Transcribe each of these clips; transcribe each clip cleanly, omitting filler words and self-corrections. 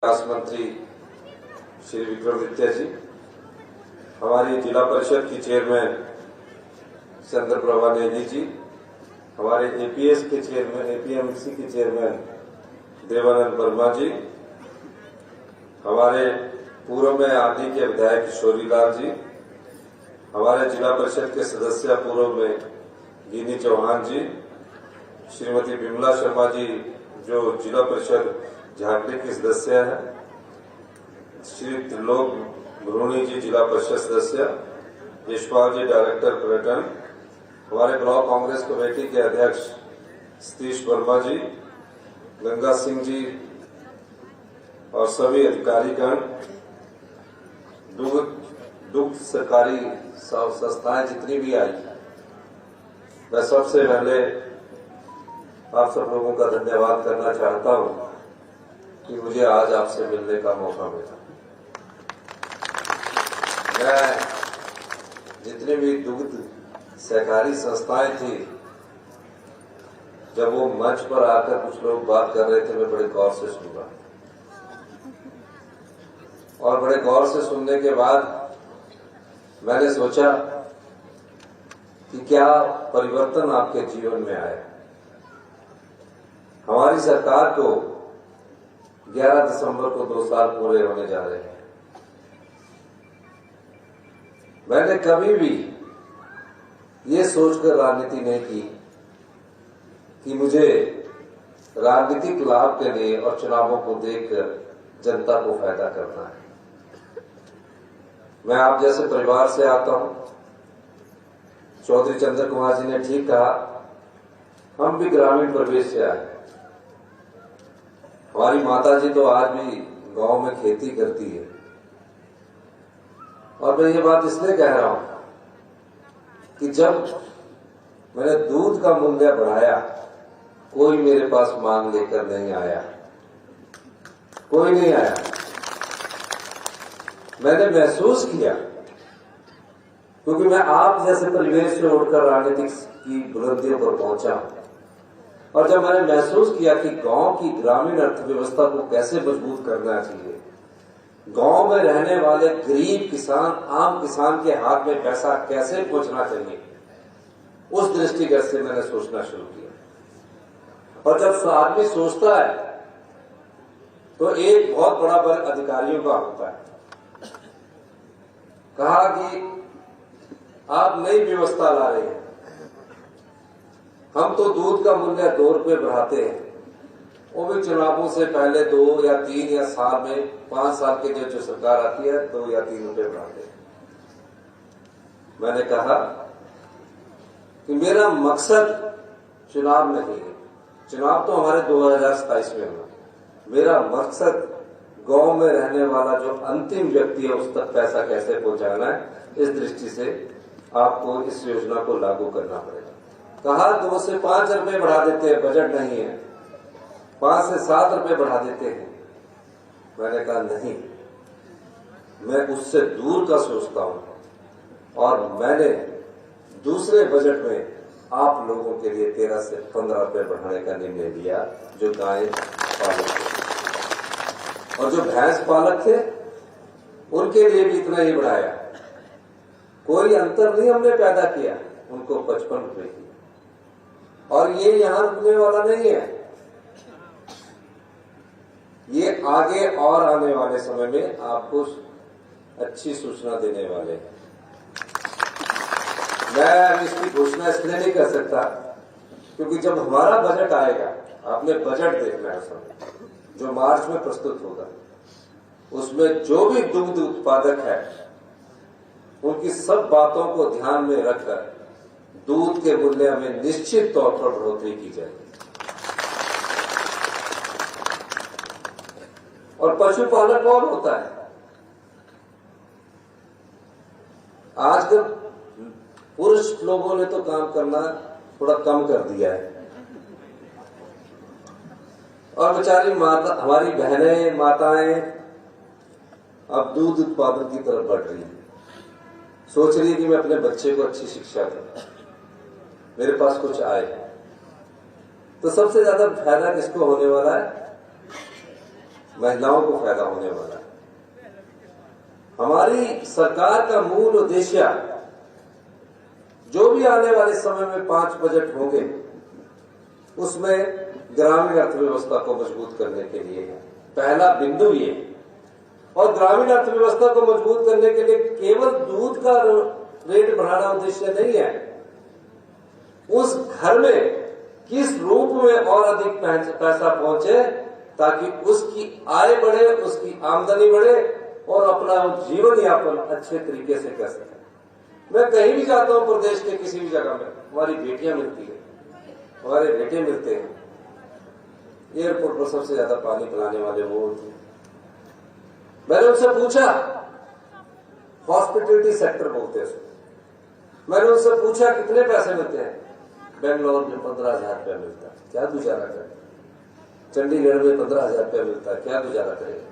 विकास मंत्री श्री विक्रमादित्य जी, हमारी जिला परिषद की चेयरमैन चंद्रप्रभा नेगी जी, हमारे एपीएस के चेयरमैन एपीएमसी के चेयरमैन देवानंद वर्मा जी, हमारे पूर्व में आदि के विधायक किशोरीलाल जी, हमारे जिला परिषद के सदस्य पूर्व में गिनी चौहान जी, श्रीमती विमला शर्मा जी जो जिला परिषद झांकड़ी की सदस्य है, श्री त्रिलोक भ्रूणी जी जिला परिषद सदस्य, यशपाल जी डायरेक्टर पर्यटन, हमारे ब्लॉक कांग्रेस कमेटी के अध्यक्ष सतीश वर्मा जी, गंगा सिंह जी और सभी अधिकारीगण, दुग्ध सरकारी संस्थाएं जितनी भी आई, मैं सबसे पहले आप सब लोगों का धन्यवाद करना चाहता हूं कि मुझे आज आपसे मिलने का मौका मिला। मैं जितनी भी दुग्ध सहकारी संस्थाएं थी, जब वो मंच पर आकर कुछ लोग बात कर रहे थे, मैं बड़े गौर से सुना और बड़े गौर से सुनने के बाद मैंने सोचा कि क्या परिवर्तन आपके जीवन में आया। हमारी सरकार को 11 दिसंबर को 2 साल पूरे होने जा रहे हैं। मैंने कभी भी ये सोचकर राजनीति नहीं की कि मुझे राजनीतिक लाभ के लिए और चुनावों को देखकर जनता को फायदा करना है। मैं आप जैसे परिवार से आता हूं। चौधरी चंद्र कुमार जी ने ठीक कहा, हम भी ग्रामीण परिवेश से आए। हमारी माता जी तो आज भी गांव में खेती करती है और मैं ये बात इसलिए कह रहा हूं कि जब मैंने दूध का मूल्य बढ़ाया, कोई मेरे पास मांग लेकर नहीं आया, कोई नहीं आया। मैंने महसूस किया, क्योंकि मैं आप जैसे परिवेश से उठकर राजनीतिक की बुलंदियों पर पहुंचा और जब मैंने महसूस किया कि गांव की ग्रामीण अर्थव्यवस्था को कैसे मजबूत करना चाहिए, गांव में रहने वाले गरीब किसान, आम किसान के हाथ में पैसा कैसे पहुंचना चाहिए, उस दृष्टिगत से मैंने सोचना शुरू किया। और जब आदमी सोचता है तो एक बहुत बड़ा वर्ग अधिकारियों का होता है। कहा कि आप नई व्यवस्था ला रहे हैं, हम तो दूध का मूल्य 2 रुपये बढ़ाते हैं, वो भी चुनावों से पहले 2 या 3 या साल में 5 साल के जो सरकार आती है 2 या 3 रुपये बढ़ाते हैं। मैंने कहा कि मेरा मकसद चुनाव नहीं है, चुनाव तो हमारे 2027 में होना, मेरा मकसद गांव में रहने वाला जो अंतिम व्यक्ति है उस तक पैसा कैसे पहुंचाना है। इस दृष्टि से आपको इस योजना को लागू करना पड़ेगा। कहा 2 से 5 रुपए बढ़ा देते हैं, बजट नहीं है, 5 से 7 रुपए बढ़ा देते हैं। मैंने कहा नहीं, मैं उससे दूर का सोचता हूं और मैंने दूसरे बजट में आप लोगों के लिए 13 से 15 रुपए बढ़ाने का निर्णय लिया, जो गाय पालक थे और जो भैंस पालक थे उनके लिए भी इतना ही बढ़ाया। कोई अंतर नहीं हमने पैदा किया, उनको 55 रुपए की। और ये यहां रुकने वाला नहीं है, ये आगे और आने वाले समय में आपको अच्छी सूचना देने वाले हैं। मैं इसकी घोषणा इसलिए नहीं कर सकता क्योंकि जब हमारा बजट आएगा, आपने बजट देखना है समय जो मार्च में प्रस्तुत होगा, उसमें जो भी दुग्ध उत्पादक है उनकी सब बातों को ध्यान में रखकर दूध के मूल्य में निश्चित तौर पर बढ़ोतरी की जाएगी। और पशुपालन कौन होता है? आजकल पुरुष लोगों ने तो काम करना थोड़ा कम कर दिया है और बेचारी माता, हमारी बहनें, माताएं अब दूध उत्पादन की तरफ बढ़ रही है। सोच रही है कि मैं अपने बच्चे को अच्छी शिक्षा दूं, मेरे पास कुछ आए। तो सबसे ज्यादा फायदा किसको होने वाला है? महिलाओं को फायदा होने वाला है। हमारी सरकार का मूल उद्देश्य जो भी आने वाले समय में 5 बजट होंगे उसमें ग्रामीण अर्थव्यवस्था को मजबूत करने के लिए है। पहला बिंदु ये, और ग्रामीण अर्थव्यवस्था को मजबूत करने के लिए केवल दूध का रेट बढ़ाना उद्देश्य नहीं है। उस घर में किस रूप में और अधिक पैसा पहुंचे ताकि उसकी आय बढ़े, उसकी आमदनी बढ़े और अपना जीवन यापन अच्छे तरीके से कर सके। मैं कहीं भी जाता हूं प्रदेश के किसी भी जगह में, हमारी बेटियां मिलती है, हमारे बेटे मिलते हैं। एयरपोर्ट पर सबसे ज्यादा पानी पिलाने वाले वो होते हैं। मैंने उनसे पूछा, हॉस्पिटलिटी सेक्टर बोलते हैं उसको। मैंने उनसे पूछा कितने पैसे मिलते हैं? बेंगलोर में 15,000 रुपया मिलता है, क्या गुजारा करें? चंडीगढ़ में 15,000 रुपया मिलता है, क्या गुजारा करेगा?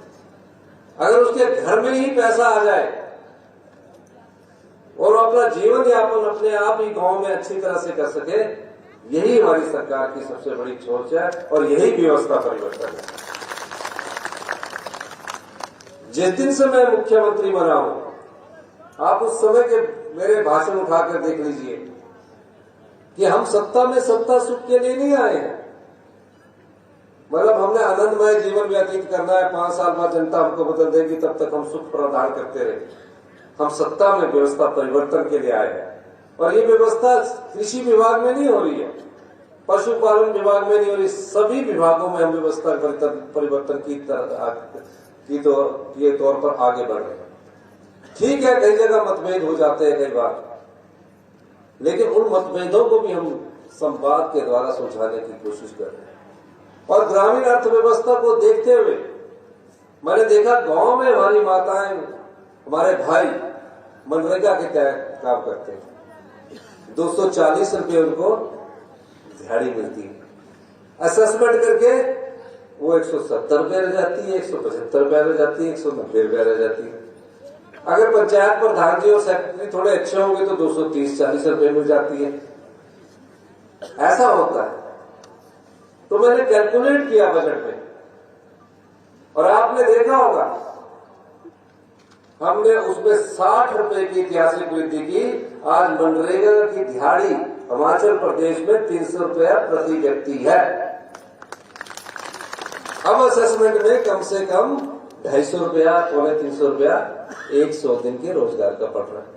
अगर उसके घर में ही पैसा आ जाए और अपना जीवन यापन अपने आप ही गांव में अच्छी तरह से कर सके, यही हमारी सरकार की सबसे बड़ी सोच है और यही व्यवस्था परिवर्तन है। जिस दिन से मैं मुख्यमंत्री बना हूं, आप उस समय के मेरे भाषण उठाकर देख लीजिए कि हम सत्ता में सत्ता सुख के लिए नहीं आए हैं। मतलब हमने आनंदमय जीवन व्यतीत करना है, 5 साल बाद जनता हमको बदल देगी, तब तक हम सुख प्रदान करते रहे। हम सत्ता में व्यवस्था परिवर्तन के लिए आए हैं और ये व्यवस्था कृषि विभाग में नहीं हो रही है, पशुपालन विभाग में नहीं हो रही, सभी विभागों में हम व्यवस्था परिवर्तन की तौर पर आगे बढ़ रहे हैं। ठीक है, कई जगह मतभेद हो जाते हैं कई बार, लेकिन उन मतभेदों को भी हम संवाद के द्वारा सुलझाने की कोशिश कर रहे हैं। और ग्रामीण अर्थव्यवस्था को देखते हुए मैंने देखा गांव में हमारी माताएं, हमारे भाई मनरेगा के तहत काम करते हैं। 240 रुपये उनको दिहाड़ी मिलती है। असेसमेंट करके वो 170 रुपये रह जाती है, 175 रुपये रह जाती है, 190 रुपये रह जाती है। अगर पंचायत प्रधान जी और सेक्रेटरी थोड़े अच्छे होंगे तो 230-40 रुपये मिल जाती है। ऐसा होता है। तो मैंने कैलकुलेट किया बजट में और आपने देखा होगा हमने उसमें 60 रुपए की ऐतिहासिक वृद्धि की। आज मनरेगा की दिहाड़ी हिमाचल प्रदेश में 300 रुपया प्रति व्यक्ति है। अब असेसमेंट में कम से कम 250 रुपया, 350 रुपया 100 दिन के रोजगार का पड़ रहा है।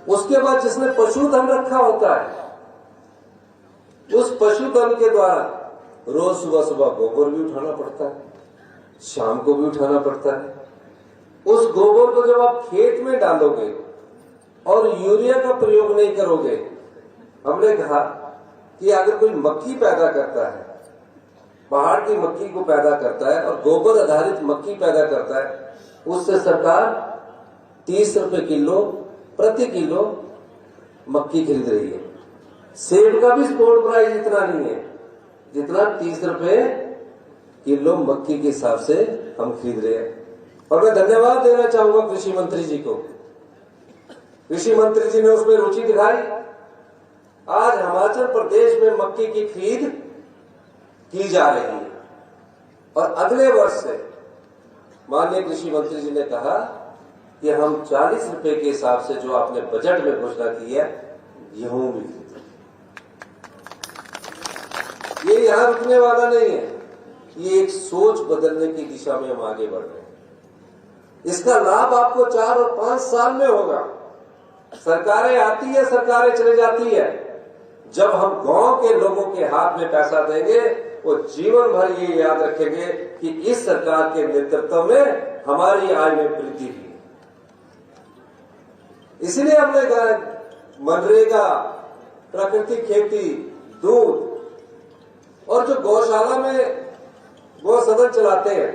उसके बाद जिसने पशुधन रखा होता है, उस पशुधन के द्वारा रोज सुबह सुबह गोबर भी उठाना पड़ता है, शाम को भी उठाना पड़ता है। उस गोबर को जब आप खेत में डालोगे और यूरिया का प्रयोग नहीं करोगे, हमने कहा कि अगर कोई मक्की पैदा करता है, पहाड़ की मक्की को पैदा करता है और गोबर आधारित मक्की पैदा करता है, उससे सरकार 30 रुपए किलो प्रति किलो मक्की खरीद रही है। सेब का भी स्पोर्ट प्राइस इतना नहीं है जितना 30 रुपए किलो मक्की के हिसाब से हम खरीद रहे हैं। और मैं धन्यवाद देना चाहूंगा कृषि मंत्री जी को। कृषि मंत्री जी ने उसमें रुचि दिखाई। आज हिमाचल प्रदेश में मक्की की खरीद की जा रही है और अगले वर्ष से माननीय कृषि मंत्री जी ने कहा कि हम 40 रुपए के हिसाब से जो आपने बजट में घोषणा की है, गेहूं भी खरीदें। ये यहां रुकने वाला नहीं है, ये एक सोच बदलने की दिशा में हम आगे बढ़ रहे हैं। इसका लाभ आपको 4 और 5 साल में होगा। सरकारें आती है, सरकारें चले जाती है। जब हम गांव के लोगों के हाथ में पैसा देंगे, वो जीवन भर ये याद रखेंगे कि इस सरकार के नेतृत्व में हमारी आय में वृद्धि हुई। इसलिए हमने कहा मनरेगा, प्राकृतिक खेती, दूध और जो गौशाला में गौ सदन चलाते हैं,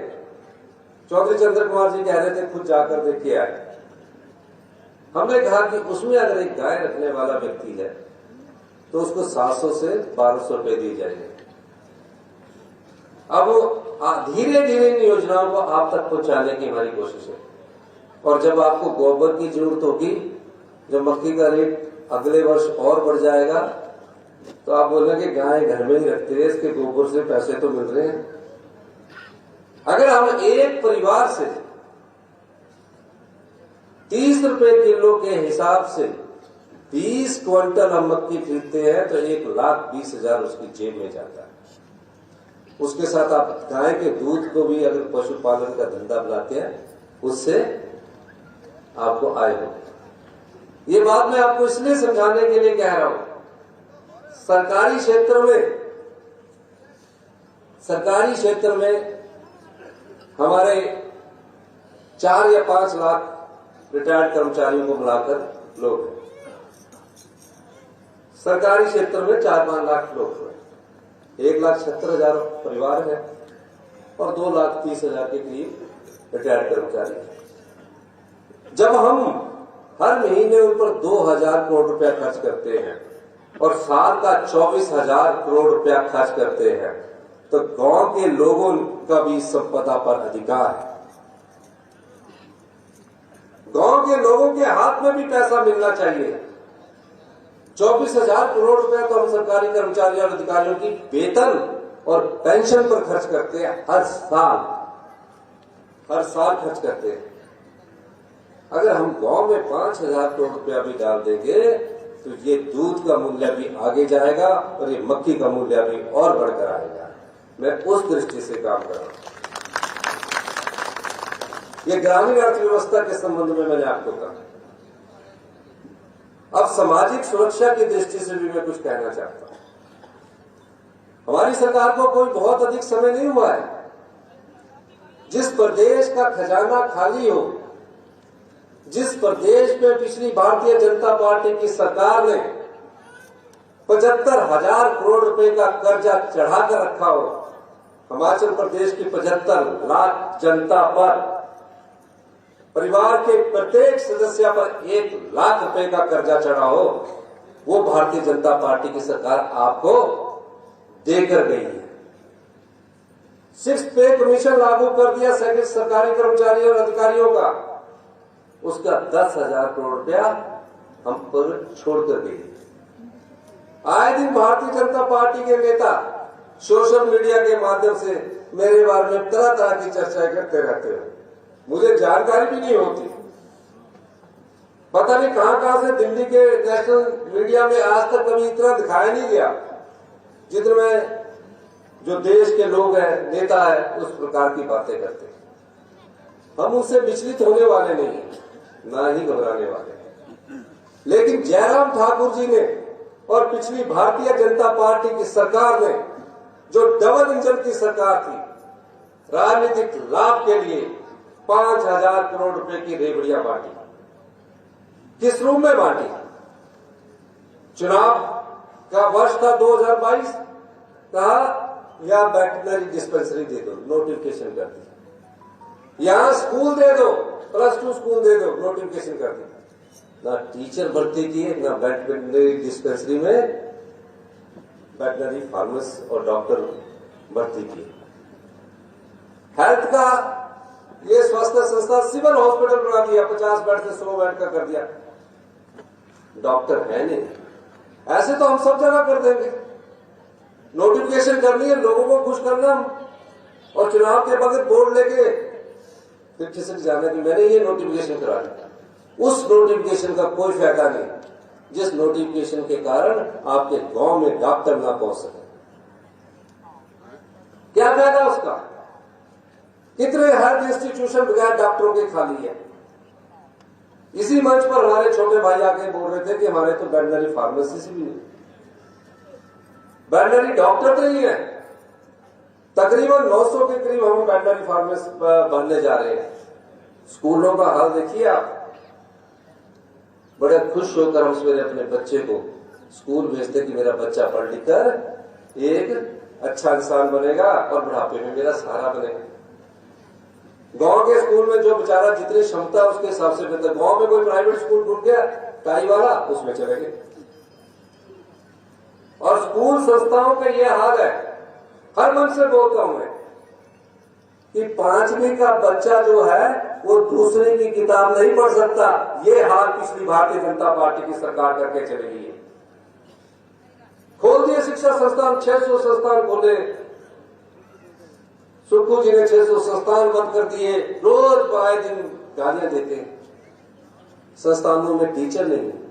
चौधरी चंद्र कुमार जी कह रहे थे खुद जाकर देख के आए। हमने कहा कि उसमें अगर एक गाय रखने वाला व्यक्ति है तो उसको 700 से 1200 रुपए दिए जाएंगे। अब धीरे धीरे इन योजनाओं को आप तक पहुंचाने की हमारी कोशिश है। और जब आपको गोबर की जरूरत होगी, जब मक्की का रेट अगले वर्ष और बढ़ जाएगा, तो आप बोलेंगे गाय घर में ही रखते हैं, इसके गोबर से पैसे तो मिल रहे हैं। अगर हम एक परिवार से 30 रुपए किलो के हिसाब से 20 क्विंटल हम मक्की खरीदते हैं तो 1,20,000 उसकी जेब में जाता है। उसके साथ आप गाय के दूध को भी अगर पशुपालन का धंधा बनाते हैं उससे आपको आय होगी। ये बात मैं आपको इसलिए समझाने के लिए कह रहा हूं, सरकारी क्षेत्र में हमारे 4 या 5 लाख रिटायर्ड कर्मचारियों को मिलाकर लोग हैं। सरकारी क्षेत्र में 4-5 लाख लोग हैं, 1,70,000 परिवार है और 2,30,000 के करीब रिटायर्ड कर्मचारी हैं। जब हम हर महीने उन पर 2,000 करोड़ रुपया खर्च करते हैं और साल का 24,000 करोड़ रुपया खर्च करते हैं तो गांव के लोगों का भी संपदा पर अधिकार है। गांव के लोगों के हाथ में भी पैसा मिलना चाहिए। 24,000 करोड़ रुपया तो हम सरकारी कर्मचारियों और अधिकारियों की वेतन और पेंशन पर खर्च करते हैं, हर साल खर्च करते हैं। अगर हम गांव में 5,000 करोड़ रुपया भी डाल देंगे तो ये दूध का मूल्य भी आगे जाएगा और ये मक्की का मूल्य भी और बढ़कर आएगा। मैं उस दृष्टि से काम कर रहा हूं। ये ग्रामीण अर्थव्यवस्था के संबंध में मैंने आपको कहा। अब सामाजिक सुरक्षा की दृष्टि से भी मैं कुछ कहना चाहता हूं। हमारी सरकार को कोई बहुत अधिक समय नहीं हुआ है। जिस प्रदेश का खजाना खाली हो, जिस प्रदेश में पिछली भारतीय जनता पार्टी की सरकार ने 75,000 करोड़ रुपए का कर्जा चढ़ाकर रखा हो, हिमाचल प्रदेश की 75 लाख जनता पर, परिवार के प्रत्येक सदस्य पर 1 लाख रुपए का कर्जा चढ़ा हो, वो भारतीय जनता पार्टी की सरकार आपको देकर गई है। 6th पे कमीशन लागू कर दिया सरकारी कर्मचारियों और अधिकारियों का, उसका 10,000 करोड़ रुपया हम पर छोड़कर गई। आए दिन भारतीय जनता पार्टी के नेता सोशल मीडिया के माध्यम से मेरे बारे में तरह तरह की चर्चाएं करते रहते हैं। मुझे जानकारी भी नहीं होती। पता नहीं कहां से दिल्ली के नेशनल मीडिया में आज तक कभी इतना दिखाया नहीं गया जितना में जो देश के लोग हैं, नेता है, उस प्रकार की बातें करते हैं। हम उससे विचलित होने वाले नहीं हैं, ना ही घबराने वाले। लेकिन जयराम ठाकुर जी ने और पिछली भारतीय जनता पार्टी की सरकार ने, जो डबल इंजन की सरकार थी, राजनीतिक लाभ के लिए 5,000 करोड़ रुपए की रेवड़ियां बांटी। किस रूप में बांटी? चुनाव का वर्ष था 2022, कहा या वेटरनरी डिस्पेंसरी दे दो, नोटिफिकेशन कर दी। यहां स्कूल दे दो, +2 स्कूल दे दो, नोटिफिकेशन कर दी। ना टीचर भर्ती किए, ना वेटरनरी डिस्पेंसरी में वेटरनरी फार्मेसिस्ट और डॉक्टर भर्ती किए। हेल्थ का ये स्वास्थ्य संस्था सिविल हॉस्पिटल बना दिया, 50 बेड से 100 बेड का कर दिया। डॉक्टर है नहीं। ऐसे तो हम सब जगह कर देंगे। नोटिफिकेशन करनी है, लोगों को खुश करना, और चुनाव के वक्त बोर्ड लेके फिर खिसक जाना कि मैंने ये नोटिफिकेशन करा दिया। उस नोटिफिकेशन का कोई फायदा नहीं, जिस नोटिफिकेशन के कारण आपके गांव में डॉक्टर ना पहुंच सके। क्या फायदा उसका? कितने हेल्थ इंस्टीट्यूशन बगैर डॉक्टरों के खाली है। इसी मंच पर हमारे छोटे भाई आके बोल रहे थे कि हमारे तो वेटरनरी फार्मेसिस्ट भी नहीं, वेटरनरी डॉक्टर तो नहीं है। तकरीबन 900 के करीब हम वेटरनरी फार्मेसिस्ट बनने जा रहे हैं। स्कूलों का हाल देखिए आप। बड़े खुश होकर हम सवेरे अपने बच्चे को स्कूल भेजते कि मेरा बच्चा पढ़ लिख कर एक अच्छा इंसान बनेगा और बुढ़ापे में मेरा सहारा बनेगा। गांव के स्कूल में जो बेचारा जितनी क्षमता उसके हिसाब से बेहतर, गांव में कोई प्राइवेट स्कूल ढूंढ गया टाई वाला, उसमें चले गए। और स्कूल संस्थाओं का यह हाल है। हर मन से बोलता हूं मैं कि 5वीं का बच्चा जो है वो दूसरे की किताब नहीं पढ़ सकता। ये हाल पिछली भारतीय जनता पार्टी की सरकार करके चली गई है। खोल दिए शिक्षा संस्थान, 600 संस्थान खोले, सुक्खू जी ने 600 संस्थान बंद कर दिए, रोज आए दिन गालियां देते हैं। संस्थानों में टीचर नहीं है।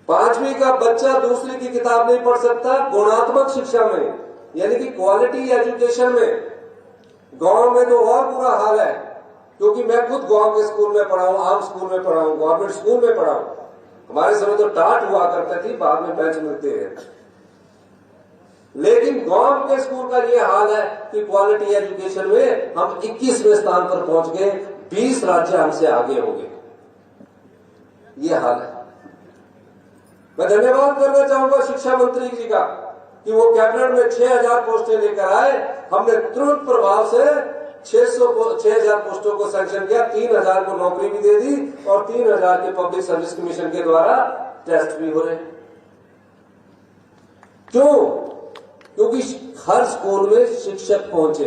5वीं का बच्चा दूसरी की किताब नहीं पढ़ सकता गुणात्मक शिक्षा में, यानी कि क्वालिटी एजुकेशन में। गांव में तो और बुरा हाल है, क्योंकि मैं खुद गांव के स्कूल में पढ़ा हूं, आम स्कूल में पढ़ा हूं, गवर्नमेंट स्कूल में पढ़ा हूं। हमारे समय तो टाट हुआ करते थी, बाद में बेंच मिलते हैं। लेकिन गांव के स्कूल का ये हाल है कि क्वालिटी एजुकेशन में हम 21वें स्थान पर पहुंच गए, 20 राज्य हमसे आगे हो गए। ये हाल है। मैं धन्यवाद करना चाहूंगा शिक्षा मंत्री जी का कि वो कैबिनेट में 6000 पोस्टें लेकर आए। हमने तुरंत प्रभाव से 6000 पोस्टों को सैंक्शन किया, 3000 को नौकरी भी दे दी और 3000 के पब्लिक सर्विस कमीशन के द्वारा टेस्ट भी हो रहे। क्यों? क्योंकि हर स्कूल में शिक्षक पहुंचे।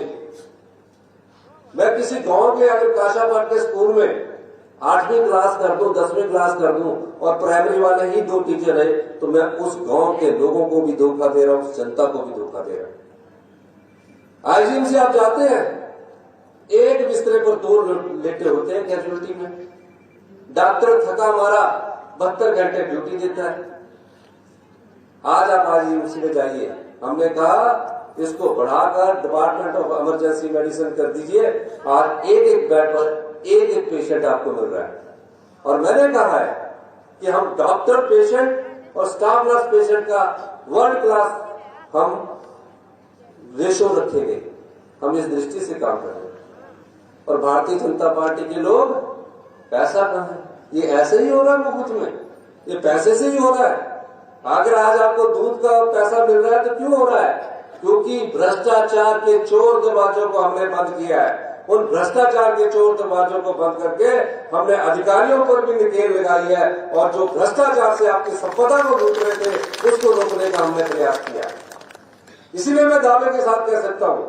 मैं किसी गांव के अगर काशापाट के स्कूल में 8वीं क्लास कर दूं, 10वीं क्लास कर दूं और प्राइमरी वाले ही 2 टीचर है, तो मैं उस गांव के लोगों को भी धोखा दे रहा हूं, उस जनता को भी धोखा दे रहा हूं। आईजीएम से आप जाते हैं, एक बिस्तरे पर 2 लेटे होते हैं कैजुअलिटी में। डॉक्टर थका मारा 72 घंटे ड्यूटी देता है। आज आप आईजीएमसी में जाइए, हमने कहा इसको बढ़ाकर डिपार्टमेंट ऑफ इमरजेंसी मेडिसिन कर दीजिए। आज एक बेड पर एक पेशेंट आपको मिल रहा है। और मैंने कहा है कि हम डॉक्टर पेशेंट और स्टाफ नर्स पेशेंट का वर्ल्ड क्लास हम रेशो रखेंगे। हम इस दृष्टि से काम कर रहे हैं। और भारतीय जनता पार्टी के लोग पैसा कहां है? ये ऐसे ही हो रहा है मुफ्त में, ये पैसे से ही हो रहा है। अगर आज आपको दूध का पैसा मिल रहा है तो क्यों हो रहा है? क्योंकि भ्रष्टाचार के चोर दरवाजों को हमने बंद किया है। उन भ्रष्टाचार के चोर दरवाजों को बंद करके हमने अधिकारियों पर भी नकेल लगाई है और जो भ्रष्टाचार से आपकी संपदा को लूट रहे थे उसको रोकने का हमने प्रयास किया। इसीलिए मैं दावे के साथ कह सकता हूं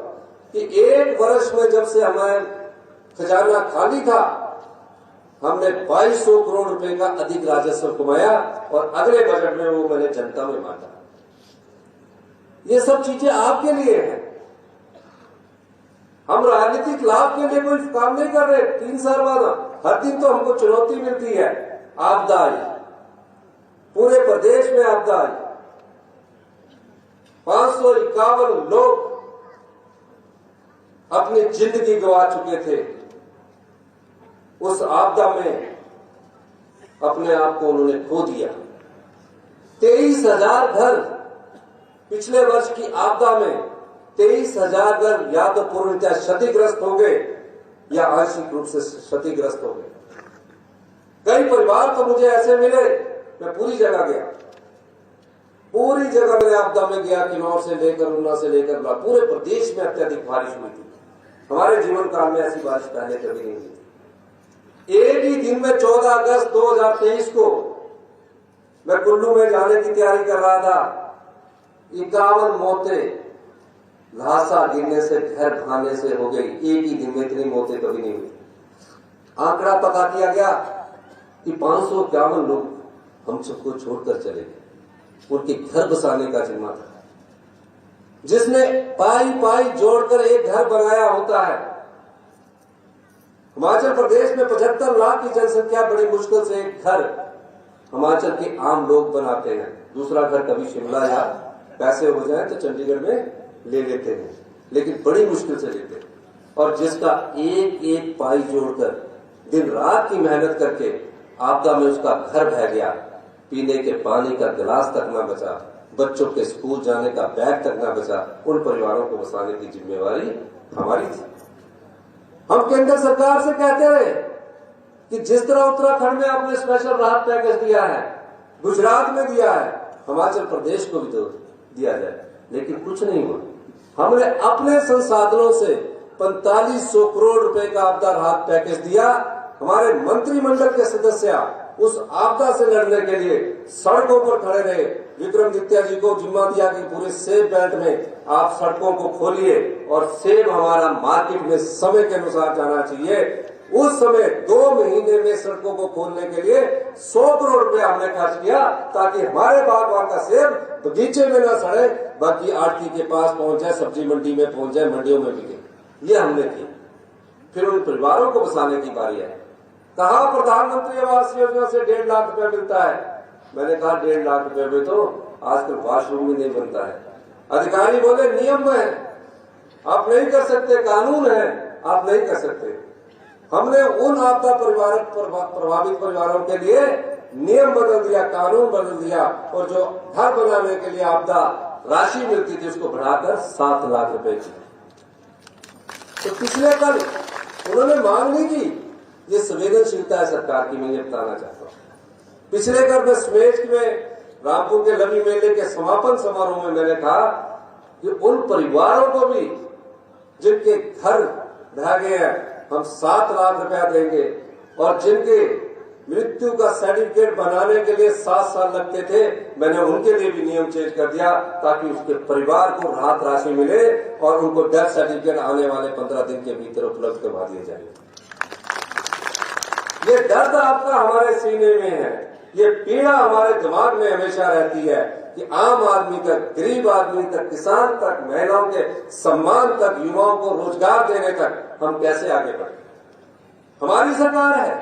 कि 1 वर्ष में जब से हमारे खजाना खाली था, हमने 2200 करोड़ रुपए का अधिक राजस्व कमाया और अगले बजट में वो मैंने जनता में बांटा। ये सब चीजें आपके लिए हैं। हम राजनीतिक लाभ के लिए कोई काम नहीं कर रहे। 3 साल बाद हर दिन तो हमको चुनौती मिलती है। आपदा आई, पूरे प्रदेश में आपदा आई, 551 लोग अपनी जिंदगी गंवा चुके थे। उस आपदा में अपने आप को उन्होंने खो दिया। 23,000 घर पिछले वर्ष की आपदा में 23,000 घर या तो पूर्णतः क्षतिग्रस्त हो गए या आंशिक रूप से क्षतिग्रस्त हो गए। कई परिवार तो मुझे ऐसे मिले, मैं पूरी जगह गया, पूरी जगह मैंने आपदा में गया, किन्नौर से लेकर उन्ना से लेकर पूरे प्रदेश में अत्यधिक बारिश हुई थी। हमारे जीवन काल में ऐसी बारिश पहले कभी नहीं हुई। एक ही दिन में 14 अगस्त 2023 को मैं कुल्लू में जाने की तैयारी कर रहा था। 51 मौतें लहासा गिरने से, घर भाने से हो गई। एक ही दिन में इतनी मौतें कभी नहीं हुई। आंकड़ा पता किया गया कि 551 लोग हम सबको छोड़कर चले गए। उनके घर बसाने का जिम्मा था। जिसने पाई पाई जोड़कर एक घर बनाया होता है। हिमाचल प्रदेश में 75 लाख की जनसंख्या, बड़ी मुश्किल से एक घर हिमाचल के आम लोग बनाते हैं। दूसरा घर कभी शिमला या पैसे हो जाए तो चंडीगढ़ में ले लेते हैं, लेकिन बड़ी मुश्किल से लेते हैं। और जिसका एक एक पाई जोड़कर दिन रात की मेहनत करके आपदा में उसका घर बह गया, पीने के पानी का गिलास तक न बचा, बच्चों के स्कूल जाने का बैग तक न बचा, उन परिवारों को बसाने की जिम्मेवारी हमारी थी। हम केंद्र सरकार से कहते रहे कि जिस तरह उत्तराखंड में आपने स्पेशल राहत पैकेज दिया है, गुजरात में दिया है, हिमाचल प्रदेश को भी तो दिया जाए, लेकिन कुछ नहीं हुआ। हमने अपने संसाधनों से 4500 करोड़ रुपए का आपदा राहत पैकेज दिया। हमारे मंत्रिमंडल के सदस्य उस आपदा से लड़ने के लिए सड़कों पर खड़े रहे। विक्रमादित्य जी को जिम्मा दिया कि पूरे सेब बेल्ट में आप सड़कों को खोलिए और सेब हमारा मार्केट में समय के अनुसार जाना चाहिए। उस समय 2 महीने में सड़कों को खोलने के लिए 100 करोड़ रुपए हमने खर्च किया ताकि हमारे बागवान का सेब बगीचे में ना सड़े, बाकी आड़ती के पास पहुंच जाए, सब्जी मंडी में पहुंच जाए, मंडियों में बिके। ये हमने की। फिर उन परिवारों को बसाने की बारी है। कहा प्रधानमंत्री आवास योजना से 1.5 लाख रुपया मिलता है। मैंने कहा 1.5 लाख रुपए में तो आजकल वॉशरूम भी नहीं बनता है। अधिकारी बोले नियम में है, आप नहीं कर सकते, कानून है, आप नहीं कर सकते। हमने उन आपदा प्रभावित परिवारों के लिए नियम बदल दिया, कानून बदल दिया, और जो घर बनाने के लिए आपदा राशि मिलती थी उसको बढ़ाकर 7 लाख रुपए की। तो पिछले कल उन्होंने मांग नहीं की। ये संवेदनशीलता है सरकार की, मैं ये बताना चाहता हूँ। पिछले कल में स्मेज में रामपुर के लवी मेले के समापन समारोह में मैंने कहा कि उन परिवारों को भी जिनके घर ढह गए हैं, हम 7 लाख रुपया देंगे, और जिनके मृत्यु का सर्टिफिकेट बनाने के लिए 7 साल लगते थे, मैंने उनके लिए भी नियम चेंज कर दिया ताकि उसके परिवार को राहत राशि मिले और उनको डेथ सर्टिफिकेट आने वाले 15 दिन के भीतर उपलब्ध करवा दिए जाए। ये दर्द आपका हमारे सीने में है, ये पीड़ा हमारे दिमाग में हमेशा रहती है कि आम आदमी तक, गरीब आदमी तक, किसान तक, महिलाओं के सम्मान तक, युवाओं को रोजगार देने तक हम कैसे आगे बढ़े। हमारी सरकार है,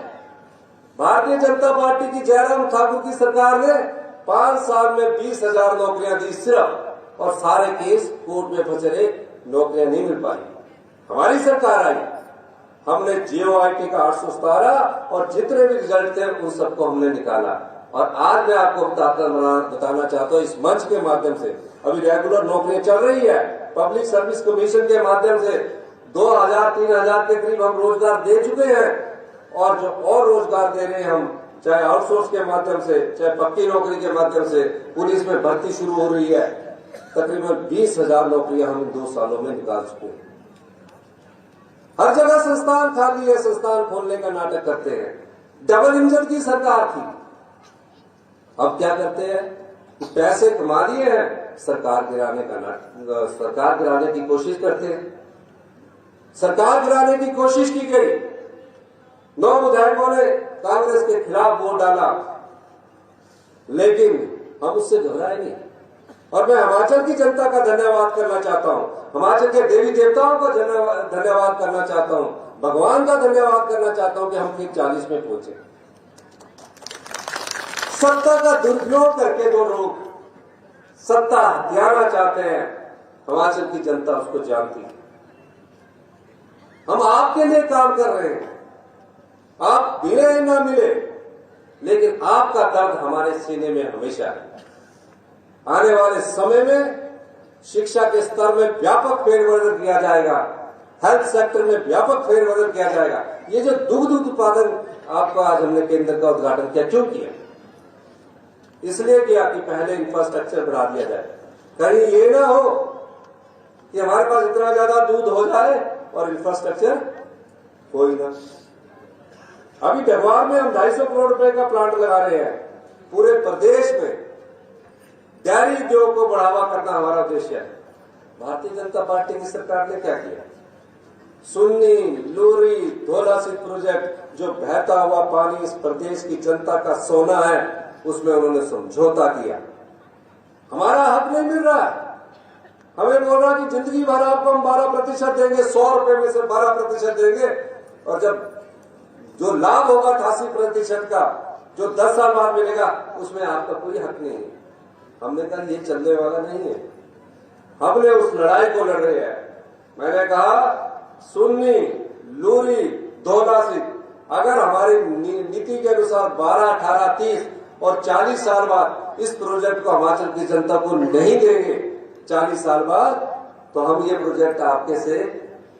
भारतीय जनता पार्टी की जयराम ठाकुर की सरकार ने 5 साल में 20,000 नौकरियां दी सिर्फ, और सारे केस कोर्ट में फंसे रहे, नौकरियां नहीं मिल पाई। हमारी सरकार आई, हमने JOIT का 817 और जितने भी रिजल्ट थे उन सबको हमने निकाला। और आज मैं आपको बताना चाहता हूँ इस मंच के माध्यम से, अभी रेगुलर नौकरियां चल रही है, पब्लिक सर्विस कमीशन के माध्यम से 2,000-3,000 के करीब हम रोजगार दे चुके हैं, और जो और रोजगार दे रहे हैं हम, चाहे आउटसोर्स के माध्यम से, चाहे पक्की नौकरी के माध्यम से, पुलिस में भर्ती शुरू हो रही है। तकरीबन 20,000 नौकरियां हम 2 सालों में निकाल चुके हैं। हर जगह संस्थान खाली है, संस्थान खोलने का नाटक करते हैं। डबल इंजन की सरकार थी, अब क्या करते हैं, पैसे कमा लिए हैं, सरकार गिराने का नाटक, सरकार गिराने की कोशिश करते हैं। सरकार गिराने की कोशिश की गई, 9 विधायकों ने कांग्रेस के खिलाफ वोट डाला, लेकिन हम उससे घबराए नहीं। और मैं हिमाचल की जनता का धन्यवाद करना चाहता हूं, हिमाचल के देवी देवताओं का धन्यवाद करना चाहता हूं, भगवान का धन्यवाद करना चाहता हूं कि हम फिर 40 में पहुंचे। सत्ता का दुरुपयोग करके जो लोग सत्ता हथियाना चाहते हैं, हिमाचल की जनता उसको जानती है। हम आपके लिए काम कर रहे हैं, आप मिले ना मिले, लेकिन आपका दर्द हमारे सीने में हमेशा है। आने वाले समय में शिक्षा के स्तर में व्यापक फेरबदल किया जाएगा, हेल्थ सेक्टर में व्यापक फेरबदल किया जाएगा। ये जो दुग्ध उत्पादन आपका आज हमने केंद्र का उद्घाटन किया, क्यों किया? इसलिए किया कि पहले इंफ्रास्ट्रक्चर बढ़ा दिया जाए। कहीं ये ना हो कि हमारे पास इतना ज्यादा दूध हो जाए और इंफ्रास्ट्रक्चर कोई ना। अभी व्यवहार में हम 250 करोड़ रुपए का प्लांट लगा रहे हैं पूरे प्रदेश में। डेयरी उद्योग को बढ़ावा करना हमारा उद्देश्य है। भारतीय जनता पार्टी की सरकार ने क्या किया? सुन्नी, लूरी, धौलासित प्रोजेक्ट, जो बहता हुआ पानी इस प्रदेश की जनता का सोना है, उसमें उन्होंने समझौता किया। हमारा हक नहीं मिल रहा है। हमें बोल रहा कि जिंदगी भर आपको हम 12% देंगे, 100 रुपए में से 12% देंगे, और जब जो लाभ होगा 88% का, जो 10 साल बाद मिलेगा, उसमें आपका कोई हक नहीं है। हमने कहा ये चलने वाला नहीं है। हमने उस लड़ाई को लड़ रहे हैं। मैंने कहा सुन्नी, लूरी, धौलासित, अगर हमारी नीति के अनुसार 12, 18, 30 और 40 साल बाद इस प्रोजेक्ट को हिमाचल की जनता को नहीं देंगे, 40 साल बाद, तो हम ये प्रोजेक्ट आपके से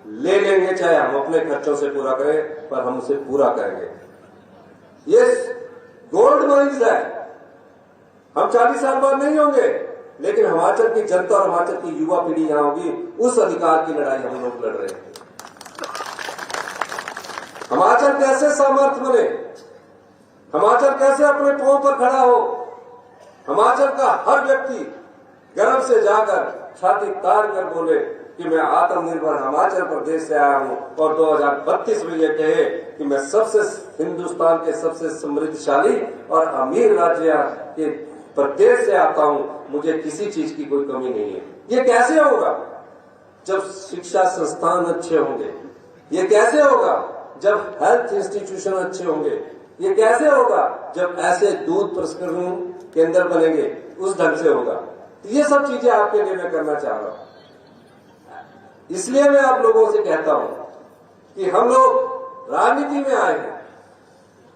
ले लेंगे, चाहे हम अपने खर्चों से पूरा करें, पर हम उसे पूरा करेंगे। ये गोल्ड माइंस है। हम 40 साल बाद नहीं होंगे, लेकिन हिमाचल की जनता और हिमाचल की युवा पीढ़ी यहां होगी। उस अधिकार की लड़ाई हम लोग लड़ रहे हैं। हिमाचल कैसे सामर्थ्य बने, हिमाचल कैसे अपने पांव पर खड़ा हो। हिमाचल का हर व्यक्ति गर्व से जाकर छाती तान कर बोले कि मैं आत्मनिर्भर हिमाचल प्रदेश से आया हूं, और 2032 में ये कहे कि मैं हिंदुस्तान के सबसे समृद्धशाली और अमीर राज्य के प्रदेश से आता हूं। मुझे किसी चीज की कोई कमी नहीं है। ये कैसे होगा? जब शिक्षा संस्थान अच्छे होंगे। ये कैसे होगा? जब हेल्थ इंस्टीट्यूशन अच्छे होंगे। ये कैसे होगा? जब ऐसे दूध प्रसंस्करण केंद्र बनेंगे, उस ढंग से होगा। तो ये सब चीजें आपके लिए मैं करना चाह रहा हूं। इसलिए मैं आप लोगों से कहता हूं कि हम लोग राजनीति में आए हैं,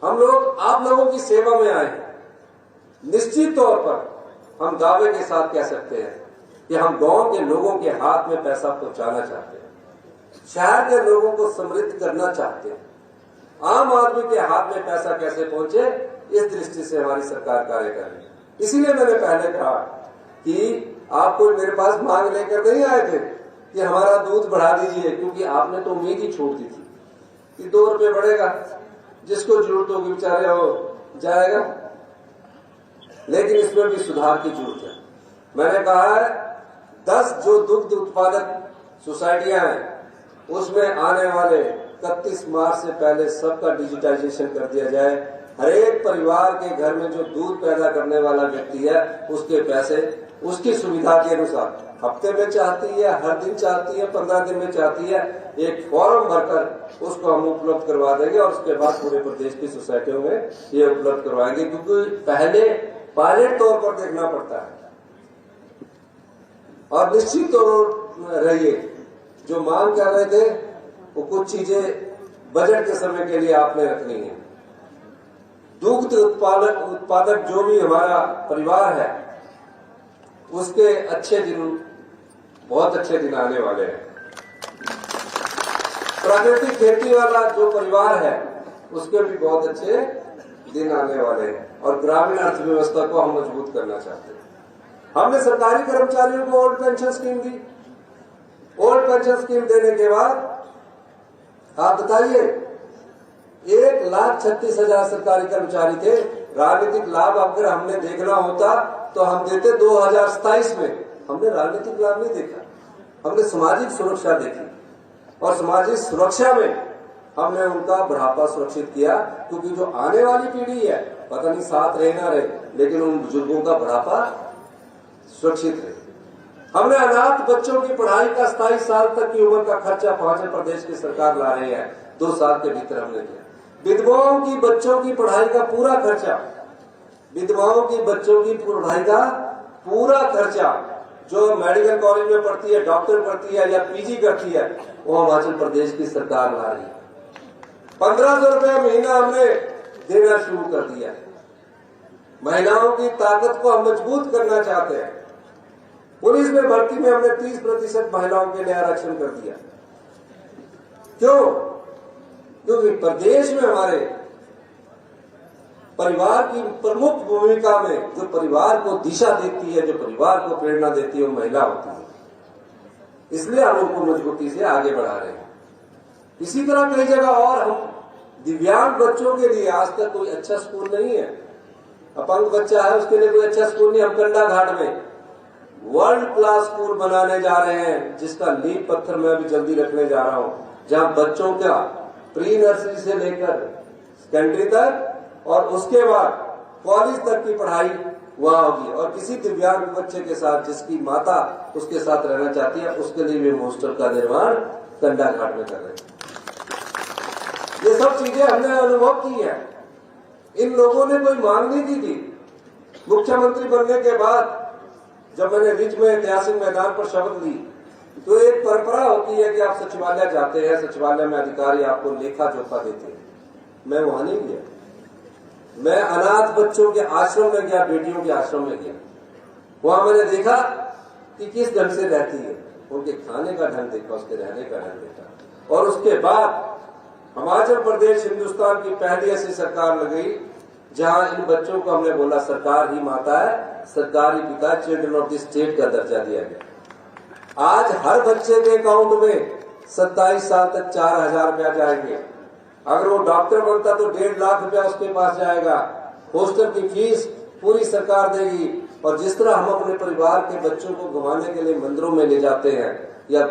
हम लोग आप लोगों की सेवा में आए हैं। निश्चित तौर पर हम दावे के साथ कह सकते हैं कि हम गांव के लोगों के हाथ में पैसा पहुंचाना चाहते हैं, शहर के लोगों को समृद्ध करना चाहते हैं। आम आदमी के हाथ में पैसा कैसे पहुंचे, इस दृष्टि से हमारी सरकार कार्य कर रही है। इसीलिए मैंने पहले कहा कि आप कोई मेरे पास मांग लेकर नहीं आए थे कि हमारा दूध बढ़ा दीजिए, क्योंकि आपने तो उम्मीद ही छोड़ दी थी कि 2 रुपये बढ़ेगा, जिसको जरूरत होगी बेचारे वो जाएगा। लेकिन इसमें भी सुधार की जरूरत है। मैंने कहा है 10 जो दुग्ध उत्पादक सोसाइटियां हैं, उसमें आने वाले 31 मार्च से पहले सबका डिजिटाइजेशन कर दिया जाए। हर एक परिवार के घर में जो दूध पैदा करने वाला व्यक्ति है, उसके पैसे उसकी सुविधा के अनुसार हफ्ते में चाहती है, हर दिन चाहती है, 15 दिन में चाहती है, एक फॉर्म भरकर उसको हम उपलब्ध करवा देंगे और उसके बाद पूरे प्रदेश की सोसाइटियों में ये उपलब्ध करवाएंगे। क्योंकि पहले पायलट तौर पर देखना पड़ता है। और निश्चित तौर रहिए, जो मांग कर रहे थे वो कुछ चीजें बजट के समय के लिए आपने रखनी है। दुग्ध उत्पादक जो भी हमारा परिवार है, उसके अच्छे दिन, बहुत अच्छे दिन आने वाले हैं। प्राकृतिक खेती वाला जो परिवार है, उसके भी बहुत अच्छे दिन आने वाले हैं। और ग्रामीण अर्थव्यवस्था को हम मजबूत करना चाहते हैं। हमने सरकारी कर्मचारियों को ओल्ड पेंशन स्कीम दी। ओल्ड पेंशन स्कीम देने के बाद आप बताइए, 1,36,000 सरकारी कर्मचारी थे। राजनीतिक लाभ अगर हमने देखना होता तो हम देते 2027 में। हमने राजनीतिक लाभ नहीं देखा, हमने सामाजिक सुरक्षा देखी। और सामाजिक सुरक्षा में हमने उनका बुढ़ापा सुरक्षित किया, क्योंकि जो आने वाली पीढ़ी है, पता नहीं साथ रहे ना रहे, लेकिन उन बुजुर्गों का बुढ़ापा सुरक्षित रहे। हमने अनाथ बच्चों की पढ़ाई का 27 साल तक की उम्र का खर्चा हिमाचल प्रदेश की सरकार ला रही है, 2 साल के भीतर हमने किया। विधवाओं की बच्चों की पढ़ाई का पूरा खर्चा, विधवाओं की बच्चों की पढ़ाई का पूरा खर्चा, जो मेडिकल कॉलेज में पढ़ती है, डॉक्टर पढ़ती है या पीजी करती है, वो हिमाचल प्रदेश की सरकार ला रही है। 1500 रुपया महीना हमने देना शुरू कर दिया। महिलाओं की ताकत को हम मजबूत करना चाहते हैं। पुलिस में भर्ती में हमने 30% महिलाओं के लिए आरक्षण कर दिया। क्यों? क्योंकि प्रदेश में हमारे परिवार की प्रमुख भूमिका में, जो परिवार को दिशा देती है, जो परिवार को प्रेरणा देती है, वो महिला होती है। इसलिए हम उनको मजबूती से आगे बढ़ा रहे हैं। इसी तरह कई जगह और हम दिव्यांग बच्चों के लिए आज तक कोई अच्छा स्कूल नहीं है। अपंग बच्चा है, उसके लिए कोई अच्छा स्कूल नहीं। हम कंडा घाट में वर्ल्ड क्लास स्कूल बनाने जा रहे हैं, जिसका नींव पत्थर मैं अभी जल्दी रखने जा रहा हूं, जहां बच्चों का प्री नर्सरी से लेकर सेकेंडरी तक और उसके बाद कॉलेज तक की पढ़ाई वहां होगी। और किसी दिव्यांग बच्चे के साथ जिसकी माता उसके साथ रहना चाहती है, उसके लिए भी हॉस्टल का निर्माण कंडा घाट में कर रहे हैं। ये सब चीजें हमने अनुभव की है। इन लोगों ने कोई मांग नहीं की थी। मुख्यमंत्री बनने के बाद जब मैंने रिच में ऐतिहासिक मैदान पर शपथ ली, तो एक परंपरा होती है कि आप सचिवालय जाते हैं, सचिवालय में अधिकारी आपको लेखा जोखा देते हैं। मैं वहां नहीं गया। मैं अनाथ बच्चों के आश्रम में गया, बेटियों के आश्रम में गया। वहां मैंने देखा कि किस ढंग से रहती है, उनके खाने का ढंग देखा, उसके रहने का ढंग देखा। और उसके बाद हिमाचल प्रदेश हिंदुस्तान की पहली ऐसी सरकार लगी जहां इन बच्चों को हमने बोला सरकार ही माता है, सरकारी पिता, चिल्ड्रन ऑफ द स्टेट का दर्जा दिया गया। आज हर बच्चे के अकाउंट में 27 साल तक 4,000 रुपया जाएंगे। अगर वो डॉक्टर बनता तो 1.5 लाख रुपया उसके पास जाएगा। हॉस्टल की फीस पूरी सरकार देगी। और जिस तरह हम अपने परिवार के बच्चों को घुमाने के लिए मंदिरों में ले जाते हैं, या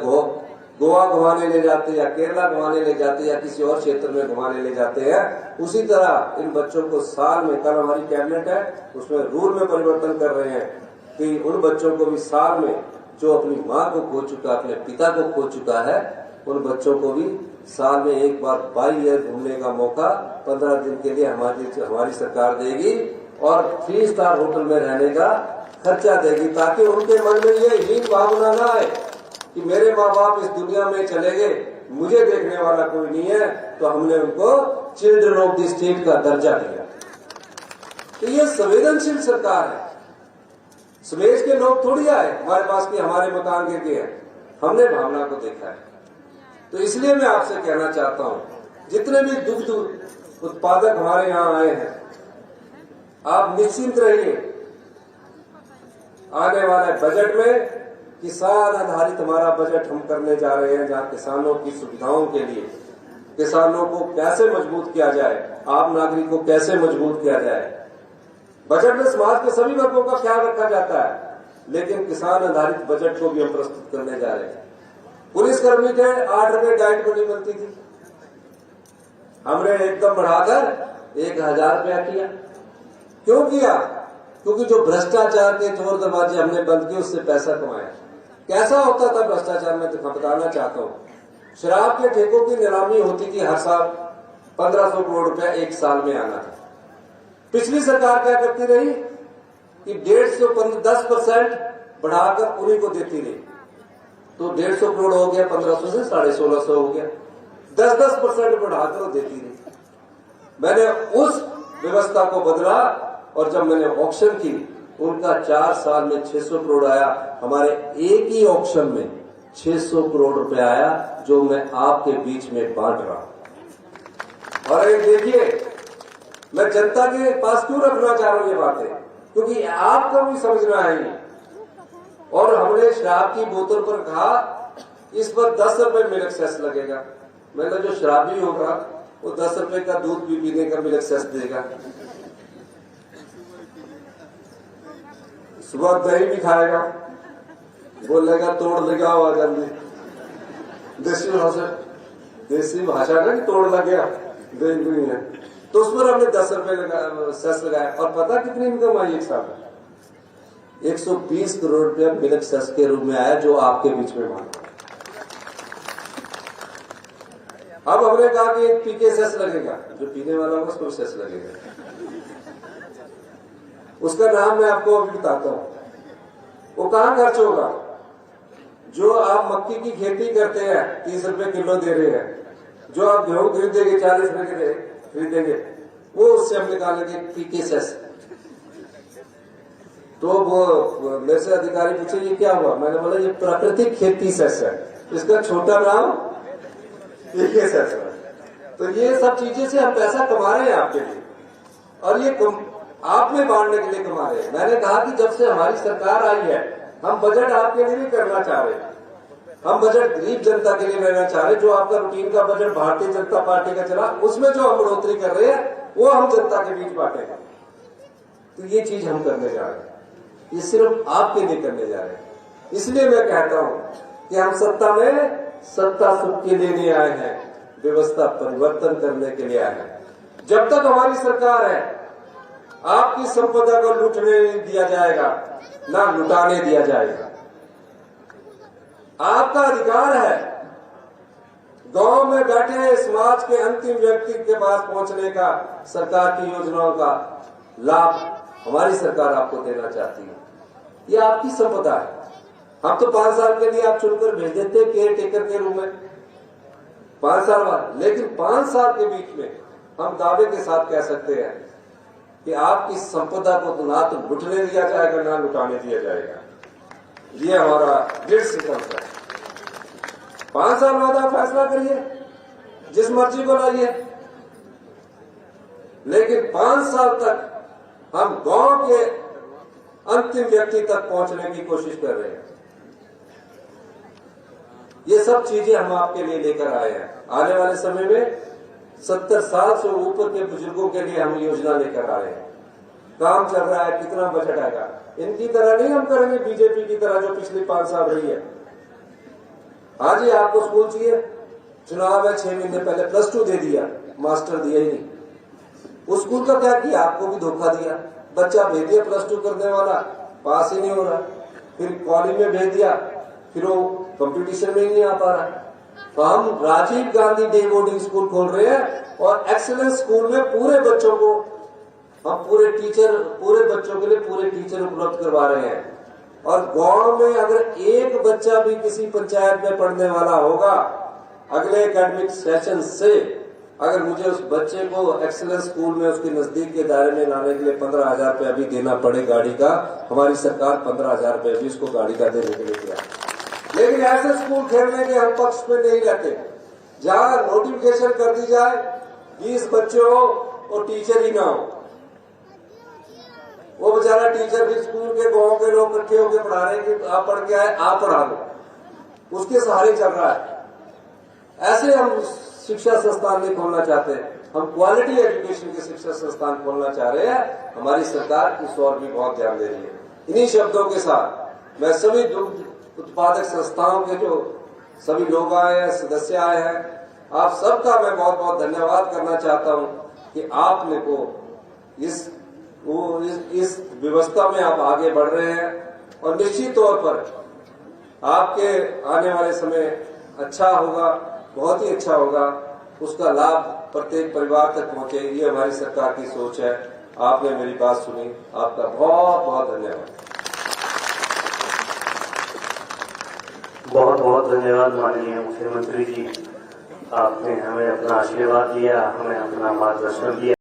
गोवा घुमाने ले जाते हैं, या केरला घुमाने ले जाते हैं, या किसी और क्षेत्र में घुमाने ले जाते हैं, उसी तरह इन बच्चों को साल में, कल हमारी कैबिनेट है उसमें रूल में परिवर्तन कर रहे हैं कि उन बच्चों को भी साल में जो अपनी माँ को खो चुका, अपने पिता को खो चुका है, उन बच्चों को भी साल में एक बार 22 ईयर घूमने का मौका 15 दिन के लिए हमारी सरकार देगी और 3 स्टार होटल में रहने का खर्चा देगी, ताकि उनके मन में ये हीन भावना ना आए कि मेरे माँ बाप इस दुनिया में चले गए, मुझे देखने वाला कोई नहीं है, तो हमने उनको चिल्ड्रन ऑफ द स्टेट का दर्जा दिया। तो ये संवेदनशील सरकार है। सुमेश के लोग थोड़ी आए हमारे पास कि हमारे मकान गिर गए हैं, हमने भावना को देखा है। तो इसलिए मैं आपसे कहना चाहता हूं, जितने भी दुग्ध उत्पादक हमारे यहाँ आए हैं, आप निश्चिंत रहिए। आने वाले बजट में किसान आधारित हमारा बजट हम करने जा रहे हैं, जहां किसानों की सुविधाओं के लिए, किसानों को कैसे मजबूत किया जाए, आम नागरिक को कैसे मजबूत किया जाए। बजट में समाज के सभी वर्गों का ख्याल रखा जाता है, लेकिन किसान आधारित बजट को भी हम प्रस्तुत करने जा रहे हैं। पुलिसकर्मी के 8 रुपए डाइट मनी मिलती थी, हमने एकदम बढ़ाकर 1000 रुपया किया। क्यों किया? क्योंकि जो भ्रष्टाचार के चोर दरवाजे हमने बंद किए, उससे पैसा कमाया। कैसा होता था भ्रष्टाचार में, तो बताना चाहता हूं। शराब के ठेकों की नीलामी होती थी, हर साल 1500 करोड़ रुपया एक साल में आना था। पिछली सरकार क्या करती रही कि 10% बढ़ाकर उन्हीं को देती रही, तो 150 करोड़ हो गया, 1500 से 1650 हो गया, 10% बढ़ाकर वो देती रही। मैंने उस व्यवस्था को बदला और जब मैंने ऑक्शन की, उनका 4 साल में 600 करोड़ आया। हमारे एक ही ऑक्शन में 600 करोड़ रुपए आया, जो मैं आपके बीच में बांट रहा हूं। और एक देखिए, मैं जनता के पास क्यों रखना चाह रहा हूं ये बातें, क्योंकि आपको भी समझना है। और हमने शराब की बोतल पर कहा इस पर 10 रुपए मिल्क सेस लगेगा। मैंने जो शराबी होगा वो 10 रुपए का दूध भी पीने का मिल्क सेस देगा, सुबह दही भी खाएगा, बोलेगा तोड़ लगा हुआ जल्दी, देसी भाषा में तोड़ लग गया, दही नहीं है। तो उस पर हमने 10 रुपए सेस लगाया। और पता कितनी इनकम आई एक साल में? 120 करोड़ रुपया मिल्क सेस के रूप में आया, जो आपके बीच में मांगा। अब हमने कहा कि एक पीके सेस लगेगा, जो पीने वाला होगा उसको सेस लगेगा। उसका नाम मैं आपको अभी बताता हूं। वो कहां खर्च होगा? जो आप मक्की की खेती करते हैं 30 रुपए किलो दे रहे हैं, जो आप गेहूं खरीदेंगे 40 रुपए खरीदेंगे, वो उससे हम निकालेंगे पीके सेस। तो वो मेरे से अधिकारी पूछे ये क्या हुआ? मैंने बोला ये प्राकृतिक खेती सेस है, इसका छोटा नाम पीके सेस है। तो ये सब चीजें से हम पैसा कमा रहे हैं आपके लिए, और ये आप में बांटने के लिए कमा रहे हैं। मैंने कहा कि जब से हमारी सरकार आई है, हम बजट आपके लिए नहीं करना चाह रहे, हम बजट गरीब जनता के लिए लेना चाह रहे। जो आपका रूटीन का बजट भारतीय जनता पार्टी का चला, उसमें जो हम बढ़ोतरी कर रहे हैं वो हम जनता के बीच बांटेंगे। तो ये चीज हम करने जा रहे हैं, ये सिर्फ आपके लिए करने जा रहे हैं। इसलिए मैं कहता हूं कि हम सत्ता में सत्ता सुख के लिए नहीं आए हैं, व्यवस्था परिवर्तन करने के लिए आए हैं। जब तक हमारी सरकार है, आपकी संपदा को लूटने नहीं दिया जाएगा, ना लुटाने दिया जाएगा। आपका अधिकार है गांव में बैठे समाज के अंतिम व्यक्ति के पास पहुंचने का। सरकार की योजनाओं का लाभ हमारी सरकार आपको देना चाहती है, ये आपकी संपदा है। हम तो 5 साल के लिए आप चुनकर भेज देते केयर टेकर के रूप में, 5 साल बाद। लेकिन 5 साल के बीच में हम दावे के साथ कह सकते हैं कि आपकी संपदा को ना तो लुटने दिया जाएगा, ना लुटाने दिया जाएगा। ये हमारा दृढ़ संकल्प है। 5 साल बाद आप फैसला करिए, जिस मर्जी को लाइए, लेकिन 5 साल तक हम गांव के अंतिम व्यक्ति तक पहुंचने की कोशिश कर रहे हैं। ये सब चीजें हम आपके लिए लेकर आए हैं। आने वाले समय में 70 साल से ऊपर के बुजुर्गों के लिए हम योजना लेकर आ रहे हैं। काम चल रहा है, कितना बजट आएगा। इनकी तरह नहीं हम करेंगे, बीजेपी की तरह जो पिछले 5 साल रही है। आज ही आपको स्कूल चाहिए, चुनाव है, 6 महीने पहले +2 दे दिया, मास्टर दिया ही नहीं। उस स्कूल का क्या किया? आपको भी धोखा दिया। बच्चा भेज दिया +2 करने वाला, पास ही नहीं हो रहा, फिर कॉलेज में भेज दिया, फिर वो कंपटीशन में ही नहीं आ पा रहा। तो हम Rajiv Gandhi day boarding school खोल रहे हैं और एक्सीलेंस स्कूल में पूरे बच्चों को हम पूरे बच्चों के लिए पूरे टीचर उपलब्ध करवा रहे हैं। और गांव में अगर एक बच्चा भी किसी पंचायत में पढ़ने वाला होगा, अगले एकेडमिक सेशन से अगर मुझे उस बच्चे को एक्सीलेंस स्कूल में उसके नजदीक के दायरे में लाने के लिए 15,000 रुपया भी देना पड़े गाड़ी का, हमारी सरकार 15,000 रुपये भी उसको गाड़ी का देने के लिए तैयार। लेकिन ऐसे स्कूल खेलने के हम पक्ष में नहीं रहते जहां नोटिफिकेशन कर दी जाए 20 बच्चे हो और टीचर ही ना हो। वो बेचारा टीचर भी स्कूल के गांव के लोग इकट्ठे होकर पढ़ा रहे हैं कि आप पढ़ के आए, आप पढ़ा दो, उसके सहारे चल रहा है। ऐसे हम शिक्षा संस्थान नहीं खोलना चाहते, हम क्वालिटी एजुकेशन के शिक्षा संस्थान खोलना चाह रहे हैं। हमारी सरकार इस ओर भी बहुत ध्यान दे रही है। इन्हीं शब्दों के साथ मैं सभी दुग्ध उत्पादक संस्थाओं के जो सभी लोग आए हैं, सदस्य आए हैं, आप सबका मैं बहुत बहुत धन्यवाद करना चाहता हूं कि आपने को इस व्यवस्था में आप आगे बढ़ रहे हैं और निश्चित तौर पर आपके आने वाले समय अच्छा होगा, बहुत ही अच्छा होगा। उसका लाभ प्रत्येक परिवार तक पहुंचे, ये हमारी सरकार की सोच है। आपने मेरी बात सुनी, आपका बहुत बहुत धन्यवाद। बहुत बहुत धन्यवाद माननीय मुख्यमंत्री जी, आपने हमें अपना आशीर्वाद दिया, हमें अपना मार्गदर्शन दिया।